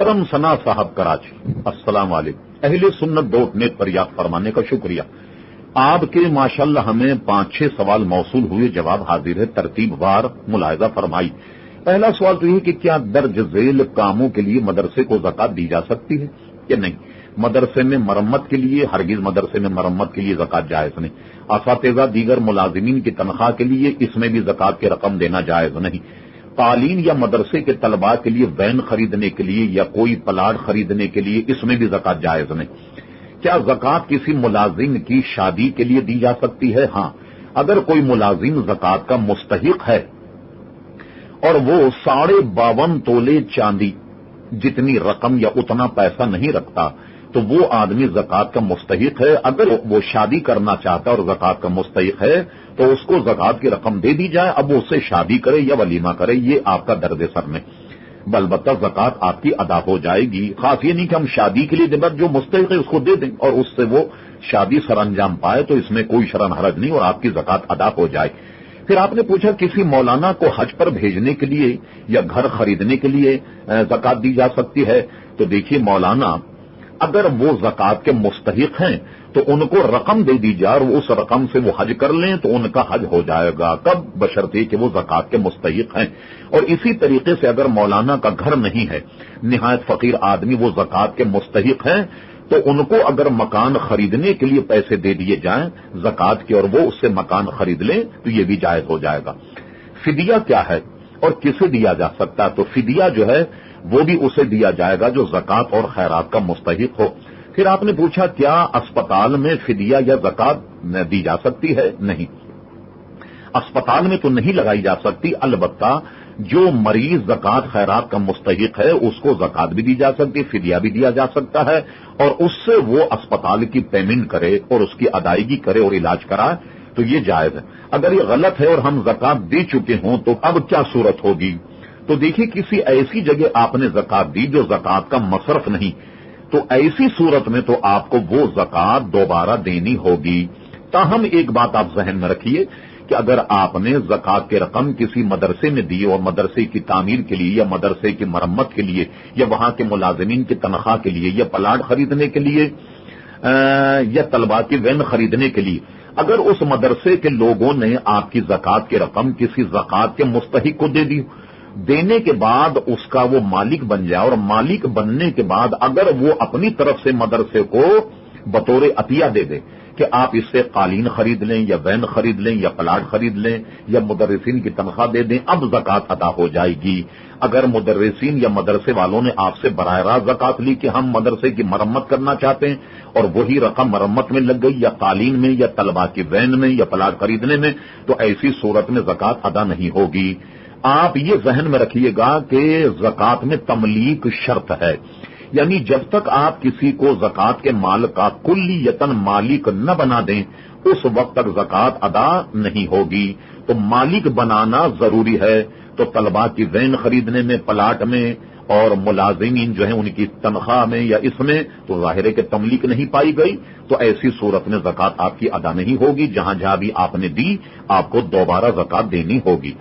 محترم ثنا صاحب کراچی، السلام علیکم۔ اہل سنت .net پر یاد فرمانے کا شکریہ۔ آپ کے ماشاءاللہ ہمیں 5-6 سوال موصول ہوئے، جواب حاضر ہے، ترتیب وار ملاحظہ فرمائی۔ پہلا سوال تو یہ کہ کیا درج ذیل کاموں کے لیے مدرسے کو زکات دی جا سکتی ہے یا نہیں؟ مدرسے میں مرمت کے لیے ہرگز مدرسے میں مرمت کے لیے زکات جائز نہیں۔ اساتذہ دیگر ملازمین کی تنخواہ کے لیے اس میں بھی زکات کی رقم دینا جائز نہیں۔ تعلیم یا مدرسے کے طلباء کے لیے وین خریدنے کے لیے یا کوئی پلاٹ خریدنے کے لیے اس میں بھی زکات جائز نہیں۔ کیا زکات کسی ملازم کی شادی کے لیے دی جا سکتی ہے؟ ہاں، اگر کوئی ملازم زکات کا مستحق ہے اور وہ 52.5 تولے چاندی جتنی رقم یا اتنا پیسہ نہیں رکھتا تو وہ آدمی زکات کا مستحق ہے۔ اگر وہ شادی کرنا چاہتا ہے اور زکات کا مستحق ہے تو اس کو زکات کی رقم دے دی جائے، اب وہ اس سے شادی کرے یا ولیمہ کرے، یہ آپ کا درد سر میں، البتہ زکات آپ کی ادا ہو جائے گی۔ خاص یہ نہیں کہ ہم شادی کے لیے دیں، جو مستحق ہے اس کو دے دیں اور اس سے وہ شادی سر انجام پائے تو اس میں کوئی شرن حرج نہیں اور آپ کی زکات ادا ہو جائے۔ پھر آپ نے پوچھا کسی مولانا کو حج پر بھیجنے کے لیے یا گھر خریدنے کے لیے زکات دی جا سکتی ہے؟ تو دیکھیے، مولانا اگر وہ زکات کے مستحق ہیں تو ان کو رقم دے دی جائے اور اس رقم سے وہ حج کر لیں تو ان کا حج ہو جائے گا۔ کب؟ بشرطے کہ وہ زکات کے مستحق ہیں۔ اور اسی طریقے سے اگر مولانا کا گھر نہیں ہے، نہایت فقیر آدمی، وہ زکات کے مستحق ہیں، تو ان کو اگر مکان خریدنے کے لیے پیسے دے دیے جائیں زکات کے اور وہ اس سے مکان خرید لیں تو یہ بھی جائز ہو جائے گا۔ فدیہ کیا ہے اور کسے دیا جا سکتا ہے؟ تو فدیہ جو ہے وہ بھی اسے دیا جائے گا جو زکات اور خیرات کا مستحق ہو۔ پھر آپ نے پوچھا کیا اسپتال میں فدیہ یا زکات دی جا سکتی ہے؟ نہیں، اسپتال میں تو نہیں لگائی جا سکتی، البتہ جو مریض زکات خیرات کا مستحق ہے اس کو زکات بھی دی جا سکتی، فدیہ بھی دیا جا سکتا ہے اور اس سے وہ اسپتال کی پیمنٹ کرے اور اس کی ادائیگی کرے اور علاج کرائے تو یہ جائز ہے۔ اگر یہ غلط ہے اور ہم زکات دے چکے ہوں تو اب کیا صورت ہوگی؟ تو دیکھیے، کسی ایسی جگہ آپ نے زکات دی جو زکات کا مصرف نہیں، تو ایسی صورت میں تو آپ کو وہ زکات دوبارہ دینی ہوگی۔ تاہم ایک بات آپ ذہن میں رکھیے کہ اگر آپ نے زکات کی رقم کسی مدرسے میں دی اور مدرسے کی تعمیر کے لیے یا مدرسے کی مرمت کے لیے یا وہاں کے ملازمین کی تنخواہ کے لیے یا پلاٹ خریدنے کے لیے یا طلباء کی وین خریدنے کے لیے، اگر اس مدرسے کے لوگوں نے آپ کی زکات کی رقم کسی زکات کے مستحق کو دے دی، دینے کے بعد اس کا وہ مالک بن جائے اور مالک بننے کے بعد اگر وہ اپنی طرف سے مدرسے کو بطور عطیہ دے دے کہ آپ اس سے قالین خرید لیں یا وین خرید لیں یا پلاٹ خرید لیں یا مدرسین کی تنخواہ دے دیں، اب زکات ادا ہو جائے گی۔ اگر مدرسین یا مدرسے والوں نے آپ سے براہ راست زکات لی کہ ہم مدرسے کی مرمت کرنا چاہتے ہیں اور وہی رقم مرمت میں لگ گئی یا قالین میں یا طلباء کی وین میں یا پلاٹ خریدنے میں، تو ایسی صورت میں زکات ادا نہیں ہوگی۔ آپ یہ ذہن میں رکھیے گا کہ زکات میں تملیک شرط ہے، یعنی جب تک آپ کسی کو زکات کے مال کا کلیتاً مالک نہ بنا دیں اس وقت تک زکات ادا نہیں ہوگی۔ تو مالک بنانا ضروری ہے، تو طلباء کی وین خریدنے میں، پلاٹ میں اور ملازمین جو ہیں ان کی تنخواہ میں یا اس میں تو ظاہر ہے کہ تملیک نہیں پائی گئی، تو ایسی صورت میں زکات آپ کی ادا نہیں ہوگی۔ جہاں جہاں بھی آپ نے دی آپ کو دوبارہ زکات دینی ہوگی۔